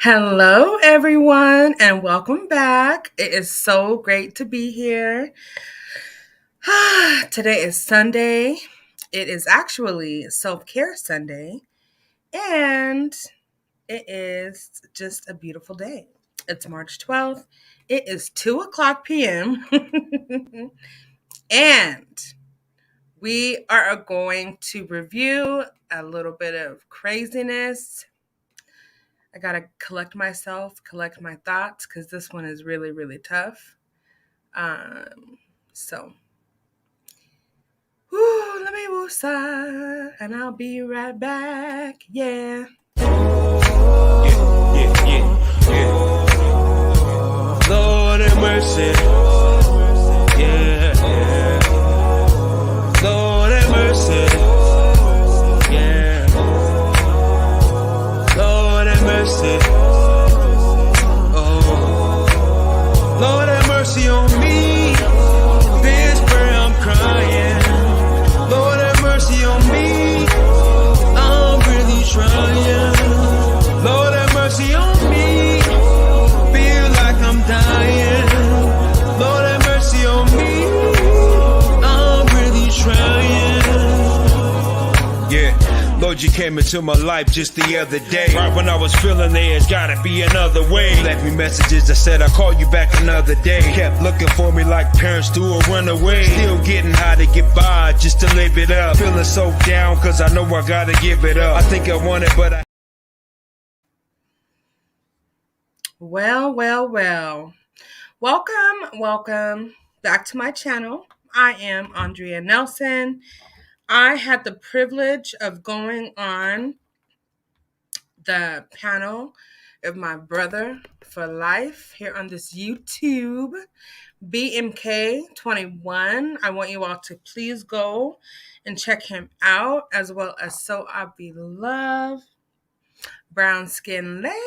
Hello, everyone, and welcome back. It is so great to be here. Today is Sunday. It is actually Self Care Sunday, and it is just a beautiful day. It's March 12th. It is 2 o'clock p.m., and we are going to review a little bit of craziness. I gotta collect myself, collect my thoughts, because this one is really, really tough. So, let me woosah, and I'll be right back. Yeah. Yeah. Lord have mercy. Yeah. Lord have mercy. Yeah. Lord have mercy. Oh. Lord have mercy on me. This prayer I'm crying. Lord have mercy on me. I'm really trying. Lord have mercy on me. Feel like I'm dying. Lord have mercy on me. I'm really trying. Yeah. Lord, you came into my life just the other day. Right when I was feeling there's gotta be another way. You left me messages that said I'll call you back another day. Kept looking for me like parents do or run away. Still getting high to get by just to live it up. Feeling so down cause I know I gotta give it up. I think I want it but I... Well. Welcome back to my channel. I am Andrea Nelson. I had the privilege of going on the panel of my brother for life here on this YouTube, BMK21. I want you all to please go and check him out, as well as So I Be Love, Brown Skin Lady,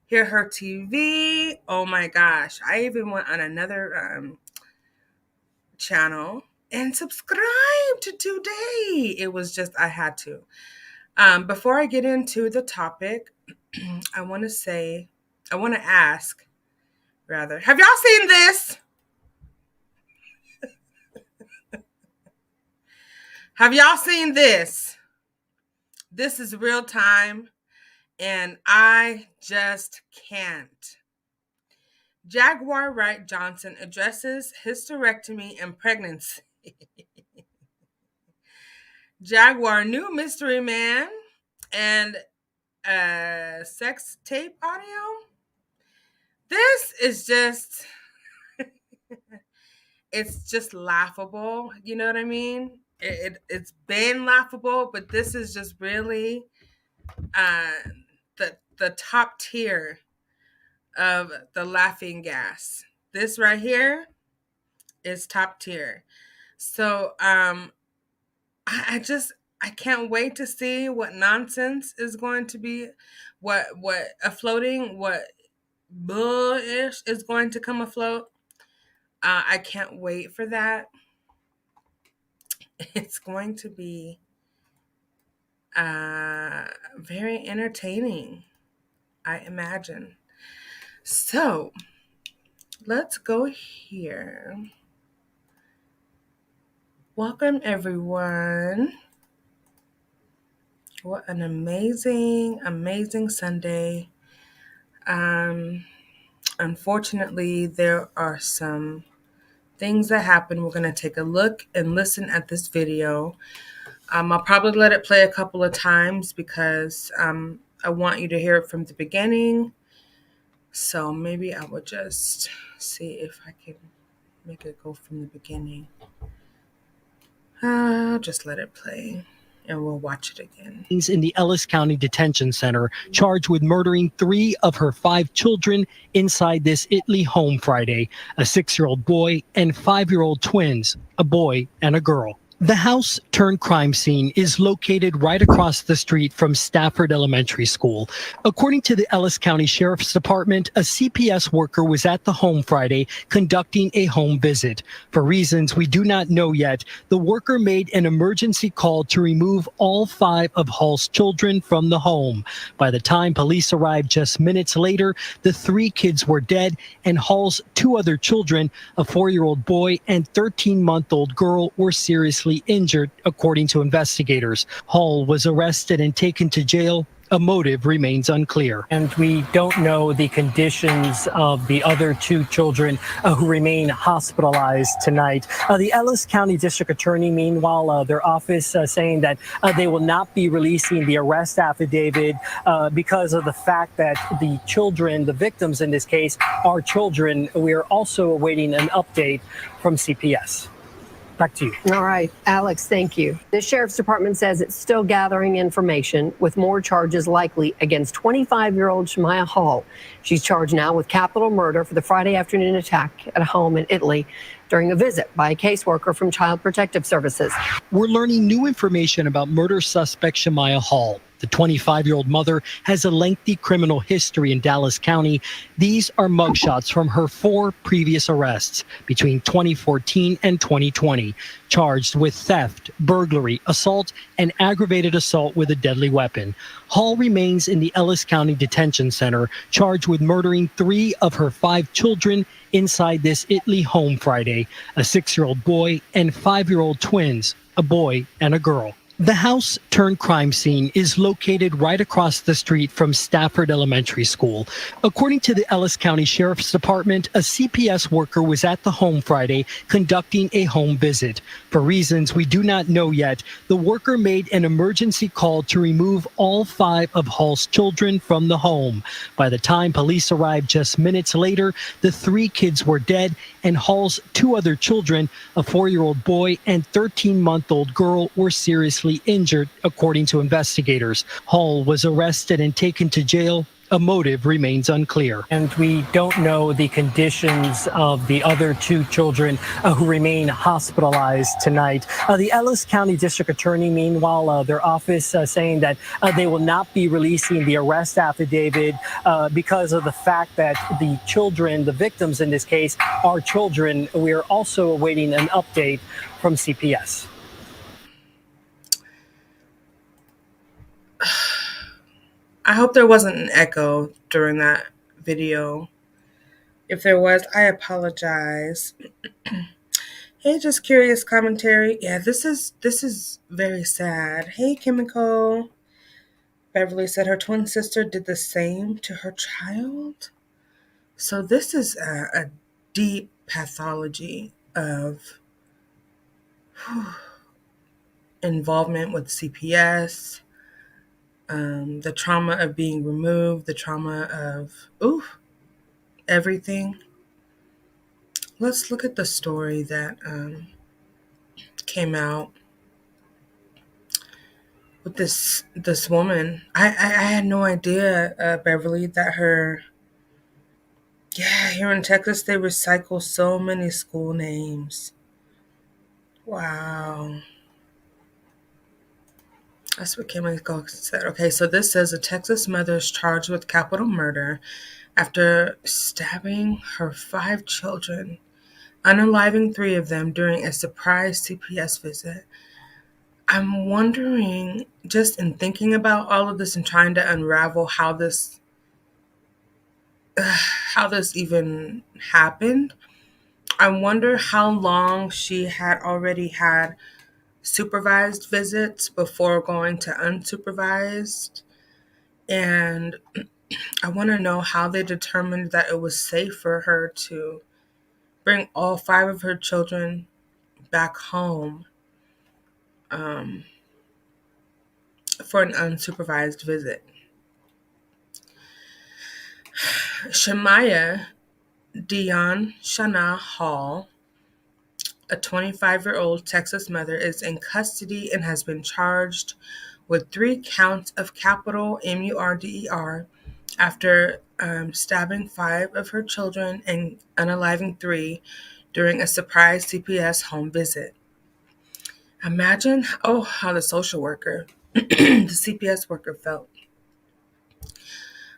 Hear Her TV. Oh my gosh. I even went on another channel and subscribed today. It was just, I had to. Before I get into the topic, I want to ask, rather, have y'all seen this? Have y'all seen this? This is real time, and I just can't. Jaguar Wright Johnson addresses hysterectomy and pregnancy. Jaguar new mystery man and sex tape audio. This is just, it's just laughable. You know what I mean? It's been laughable, but this is just really the top tier of the laughing gas. This right here is top tier. So I can't wait to see what nonsense is going to be, what bullish is going to come afloat. I can't wait for that. It's going to be very entertaining, I imagine. So let's go here. Welcome, everyone. What an amazing, amazing Sunday. Unfortunately, there are some things that happen. We're going to take a look and listen at this video. I'll probably let it play a couple of times because I want you to hear it from the beginning. So maybe I will just see if I can make it go from the beginning. I'll just let it play and we'll watch it again. In the Ellis County Detention Center, charged with murdering 3 of her 5 children inside this Italy home Friday, a 6-year-old boy and 5-year-old twins, a boy and a girl. The house turned crime scene is located right across the street from Stafford Elementary School. According to the Ellis County Sheriff's Department, a CPS worker was at the home Friday conducting a home visit. For reasons we do not know yet, the worker made an emergency call to remove all 5 of Hall's children from the home. By the time police arrived just minutes later, the 3 kids were dead and Hall's 2 other children, a 4-year-old boy and 13-month-old girl, were seriously injured, according to investigators. Hall was arrested and taken to jail. A motive remains unclear. And we don't know the conditions of the other 2 children who remain hospitalized tonight. The Ellis County District Attorney, meanwhile, their office saying that they will not be releasing the arrest affidavit because of the fact that the children, the victims in this case, are children. We are also awaiting an update from CPS. Back to you. All right, Alex, thank you. The Sheriff's Department says it's still gathering information with more charges likely against 25-year-old Shemaya Hall. She's charged now with capital murder for the Friday afternoon attack at a home in Italy during a visit by a caseworker from Child Protective Services. We're learning new information about murder suspect Shemaya Hall. The 25-year-old mother has a lengthy criminal history in Dallas County. These are mugshots from her 4 previous arrests between 2014 and 2020, charged with theft, burglary, assault, and aggravated assault with a deadly weapon. Hall remains in the Ellis County Detention Center, charged with murdering 3 of her 5 children inside this Italy home Friday, a 6-year-old boy and 5-year-old twins, a boy and a girl. The house turned crime scene is located right across the street from Stafford Elementary School. According to the Ellis County Sheriff's Department, a CPS worker was at the home Friday conducting a home visit. For reasons we do not know yet, the worker made an emergency call to remove all 5 of Hall's children from the home. By the time police arrived just minutes later, the 3 kids were dead and Hall's 2 other children, a 4-year-old boy and 13-month-old girl, were seriously injured, according to investigators. Hall was arrested and taken to jail. A motive remains unclear. And we don't know the conditions of the other 2 children who remain hospitalized tonight. The Ellis County District Attorney, meanwhile, their office saying that they will not be releasing the arrest affidavit because of the fact that the children, the victims in this case, are children. We are also awaiting an update from CPS. I hope there wasn't an echo during that video. If there was, I apologize. Hey, just curious commentary. Yeah, this is very sad. Hey, Kimiko. Beverly said her twin sister did the same to her child. So this is a deep pathology of involvement with CPS. The trauma of being removed, the trauma of, everything. Let's look at the story that came out with this woman. I had no idea, Beverly, that here in Texas, they recycle so many school names. Wow. That's what Kimiko said. Okay, so this says a Texas mother is charged with capital murder after stabbing her 5 children, unaliving 3 of them during a surprise CPS visit. I'm wondering, just in thinking about all of this and trying to unravel how this even happened, I wonder how long she had already had supervised visits before going to unsupervised. And I want to know how they determined that it was safe for her to bring all 5 of her children back home for an unsupervised visit. Shemaya Dion Shana Hall, a 25-year-old Texas mother, is in custody and has been charged with 3 counts of capital murder after stabbing 5 of her children and unaliving 3 during a surprise CPS home visit. Imagine, how the social worker, the CPS worker felt.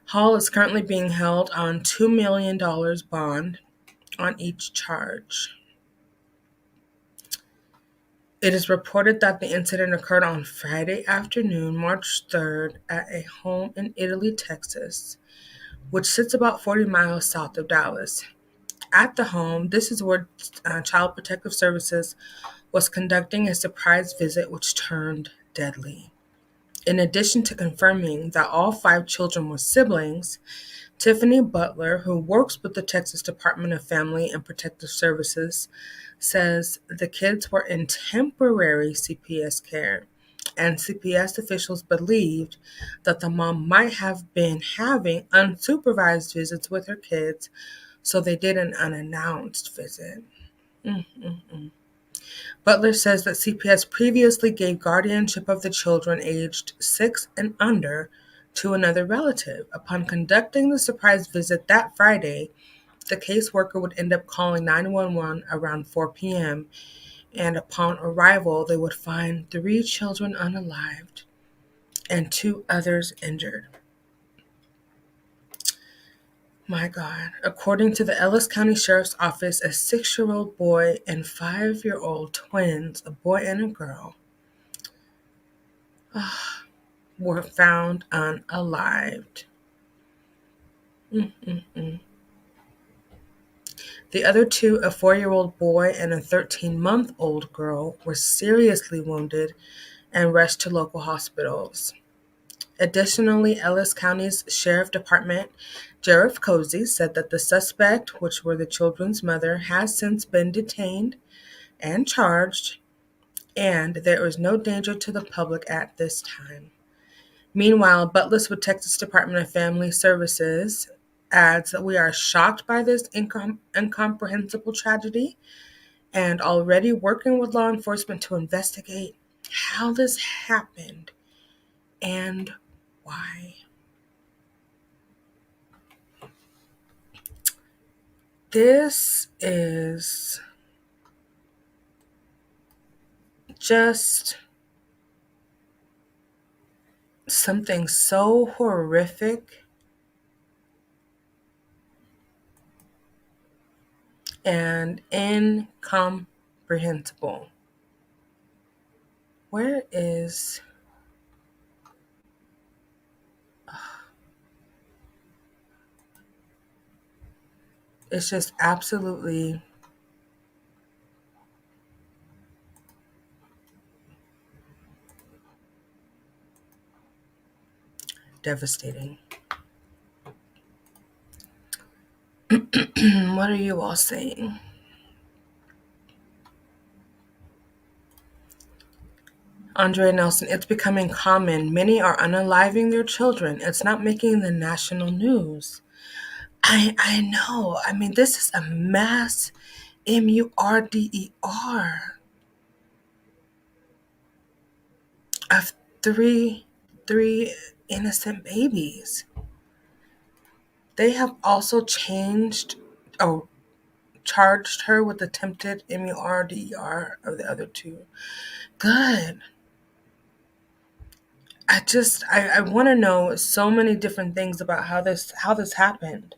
Hall is currently being held on $2 million bond on each charge. It is reported that the incident occurred on Friday afternoon, March 3rd, at a home in Italy, Texas, which sits about 40 miles south of Dallas. At the home, this is where Child Protective Services was conducting a surprise visit which turned deadly. In addition to confirming that all 5 children were siblings, Tiffany Butler, who works with the Texas Department of Family and Protective Services, says the kids were in temporary CPS care, and CPS officials believed that the mom might have been having unsupervised visits with her kids, so they did an unannounced visit. Butler says that CPS previously gave guardianship of the children aged 6 and under to another relative. Upon conducting the surprise visit that Friday, the caseworker would end up calling 911 around 4 p.m., and upon arrival, they would find 3 children unalived and 2 others injured. My God. According to the Ellis County Sheriff's Office, a 6-year-old boy and 5-year-old twins, a boy and a girl, were found unalived. The other 2, a 4-year-old boy and a 13-month-old girl, were seriously wounded and rushed to local hospitals. Additionally, Ellis County's Sheriff Department, Sheriff Cozy, said that the suspect, which were the children's mother, has since been detained and charged, and there is no danger to the public at this time. Meanwhile, Butler's with Texas Department of Family Services adds that we are shocked by this incomprehensible tragedy and already working with law enforcement to investigate how this happened and why. This is just something so horrific and incomprehensible. Where is... It's just absolutely devastating. What are you all saying? Andrea Nelson, it's becoming common. Many are unaliving their children. It's not making the national news. I know. I mean, this is a mass murder of three innocent babies. They have also charged her with attempted murder of the other 2. Good. I want to know so many different things about how this happened.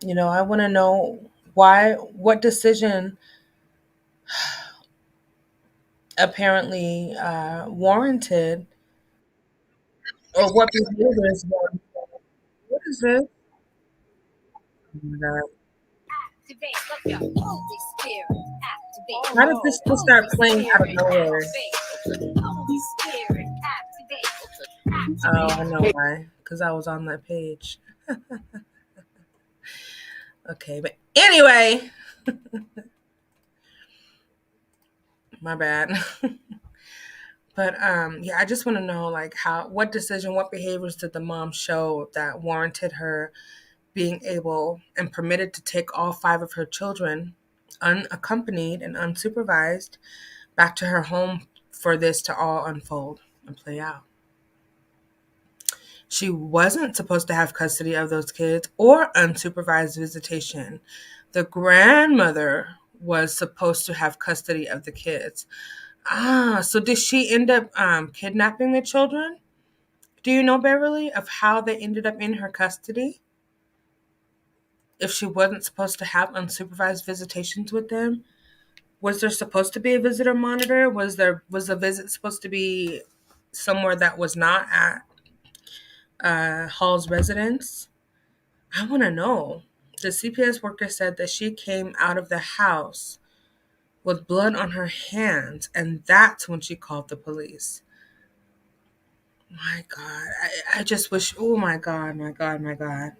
I want to know what decision apparently warranted, or what behaviors warranted. What is this? Oh my God. How did this just start playing out of nowhere? Oh, I know why. Because I was on that page. Okay, but anyway, my bad. But yeah, I just want to know what decision, what behaviors did the mom show that warranted her being able and permitted to take all 5 of her children unaccompanied and unsupervised back to her home for this to all unfold and play out. She wasn't supposed to have custody of those kids or unsupervised visitation. The grandmother was supposed to have custody of the kids. So did she end up kidnapping the children? Do you know, Beverly, of how they ended up in her custody? If she wasn't supposed to have unsupervised visitations with them? Was there supposed to be a visitor monitor? Was the visit supposed to be somewhere that was not at Hall's residence? I want to know. The CPS worker said that she came out of the house with blood on her hands, and that's when she called the police. My God, I just wish. Oh my God, my God, my God.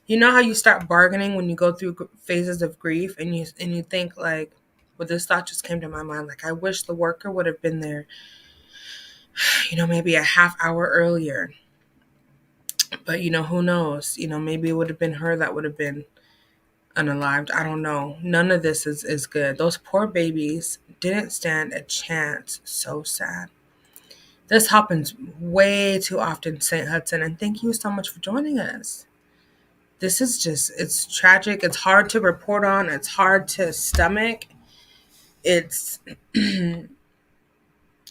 You know how you start bargaining when you go through phases of grief, and you think like, well, this thought just came to my mind. Like, I wish the worker would have been there, maybe a half hour earlier. But who knows? Maybe it would have been her that would have been unalived. I don't know. None of this is good. Those poor babies didn't stand a chance. So sad. This happens way too often, St. Hudson, and thank you so much for joining us. This is it's tragic. It's hard to report on. It's hard to stomach. It's, you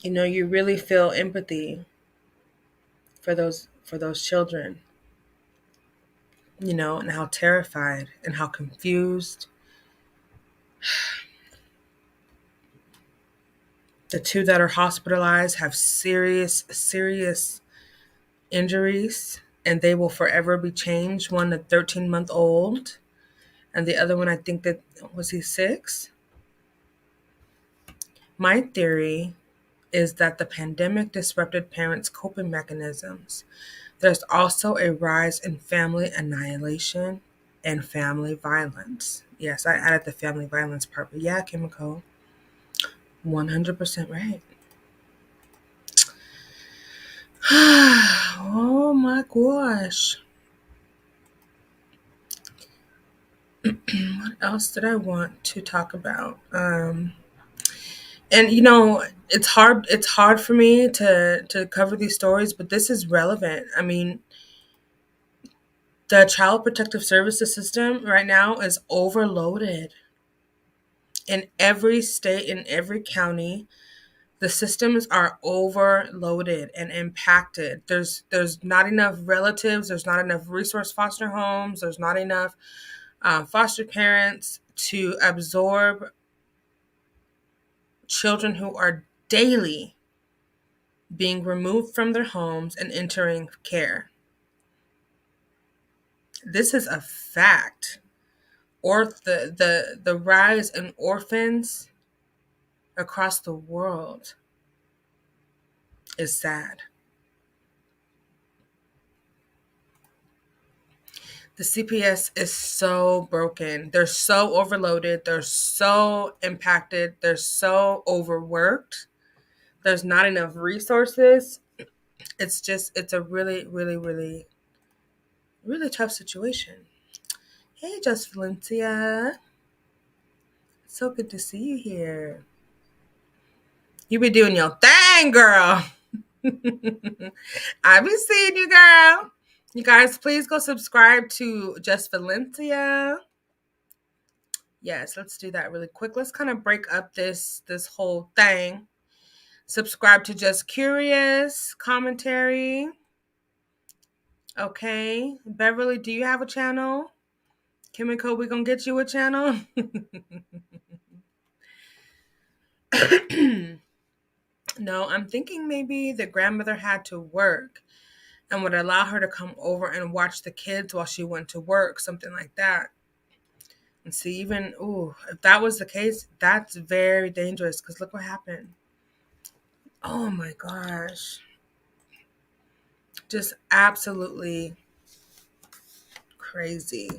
really feel empathy for those children, and how terrified and how confused. The two that are hospitalized have serious, serious injuries, and they will forever be changed. One, a 13-month-old, and the other one, I think that was he 6. My theory is that the pandemic disrupted parents' coping mechanisms. There's also a rise in family annihilation and family violence. Yes, I added the family violence part, but yeah, Kimiko, 100% right. Oh my gosh. What else did I want to talk about? And it's hard for me to cover these stories, but this is relevant. I mean, the Child Protective Services system right now is overloaded. In every state, in every county, the systems are overloaded and impacted. There's not enough relatives. There's not enough resource foster homes. There's not enough foster parents to absorb children who are daily being removed from their homes and entering care. This is a fact. Or the rise in orphans across the world is sad. The CPS is so broken. They're so overloaded. They're so impacted. They're so overworked. There's not enough resources. It's a really, really, really, really tough situation. Hey, Just Valencia. So good to see you here. You be doing your thing, girl. I be seeing you, girl. You guys, please go subscribe to Just Valencia. Yes, let's do that really quick. Let's kind of break up this whole thing. Subscribe to Just Curious Commentary. Okay. Beverly, do you have a channel? Kimiko, we gonna get you a channel? No, I'm thinking maybe the grandmother had to work and would allow her to come over and watch the kids while she went to work, something like that. And see, if that was the case, that's very dangerous because look what happened. Oh my gosh. Just absolutely crazy.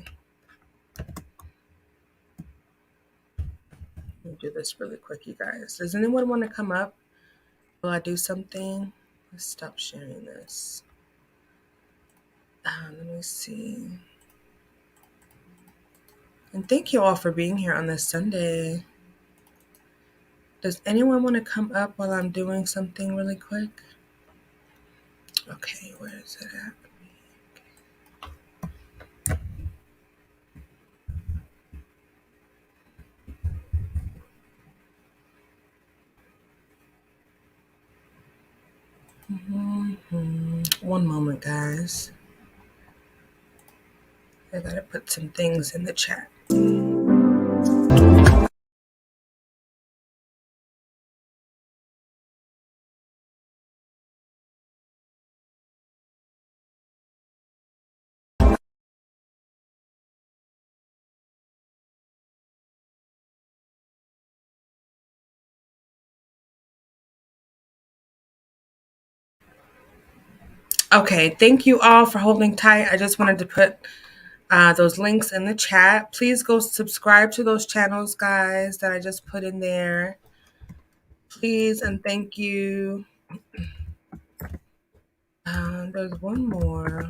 Let me do this really quick, you guys. Does anyone want to come up? Will I do something? Let's stop sharing this. Let me see. And thank you all for being here on this Sunday. Does anyone want to come up while I'm doing something really quick? Okay, where is it at? One moment, guys. I gotta put some things in the chat. Okay, thank you all for holding tight. I just wanted to put those links in the chat. Please go subscribe to those channels, guys, that I just put in there. Please and thank you. There's one more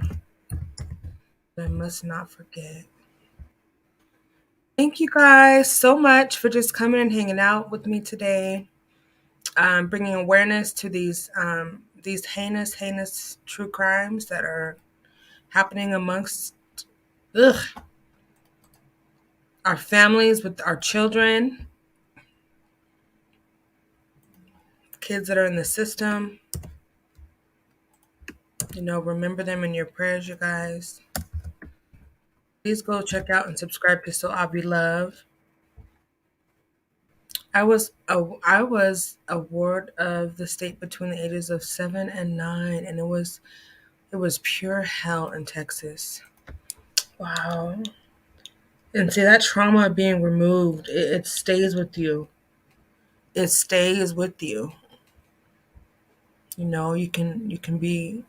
that I must not forget. Thank you guys so much for just coming and hanging out with me today. Bringing awareness to these heinous true crimes that are happening amongst our families, with our children, kids that are in the system. You know, remember them in your prayers, you guys. Please go check out and subscribe to So I'll Be Love. I was a ward of the state between the ages of 7 and 9, and it was pure hell in Texas. Wow. And see, that trauma being removed, it stays with you. It stays with you. You know, you can be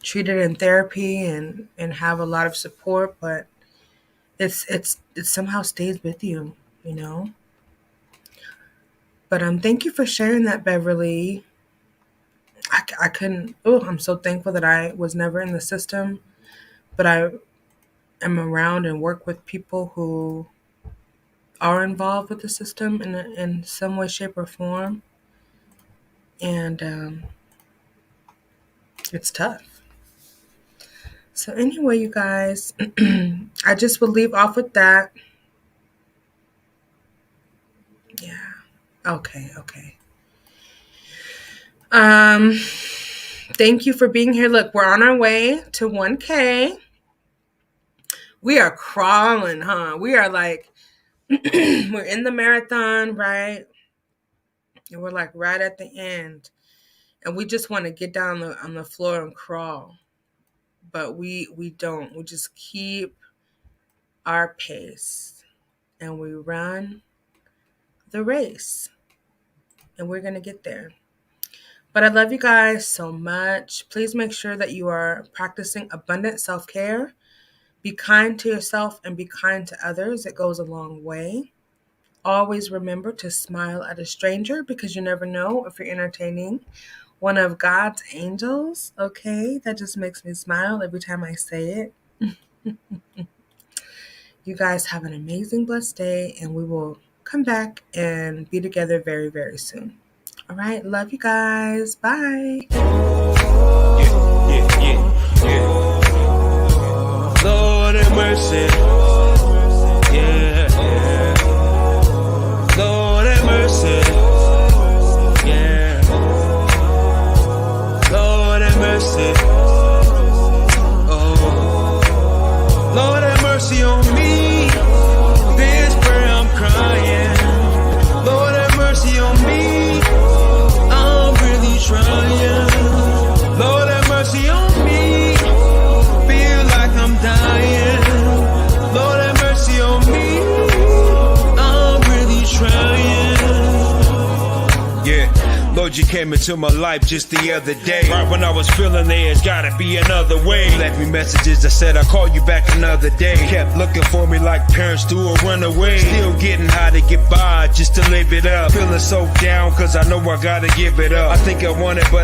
treated in therapy and have a lot of support, but it somehow stays with you, you know. But thank you for sharing that, Beverly. I couldn't. Oh, I'm so thankful that I was never in the system, but I am around and work with people who are involved with the system in some way, shape, or form, and it's tough. So anyway, you guys, I just will leave off with that. Yeah. Okay. Thank you for being here. Look, we're on our way to 1K. We are crawling, huh? We are like, we're in the marathon, right? And we're like right at the end. And we just want to get down on the floor and crawl. But we don't. We just keep our pace. And we run the race. And we're going to get there. But I love you guys so much. Please make sure that you are practicing abundant self-care. Be kind to yourself and be kind to others. It goes a long way. Always remember to smile at a stranger, because you never know if you're entertaining one of God's angels. Okay, that just makes me smile every time I say it. You guys have an amazing, blessed day, and we will come back and be together very, very soon. All right, love you guys. Bye. Lord have mercy. Yeah. Lord have mercy. Yeah. Lord have mercy. Oh. Lord have mercy on me. This prayer I'm crying. Lord have mercy on me. I'm really trying. Lord have mercy on me. Feel like I'm dying. Lord have mercy on me. I'm really trying. Yeah, Lord, you came into my life just the other day. Right when I was feeling there's gotta be another way. You left me messages that said I'll call you back another day. Kept looking for me like parents do or run away. Still getting high to get by just to live it up. Feeling so down cause I know I gotta give it up. I think I want it but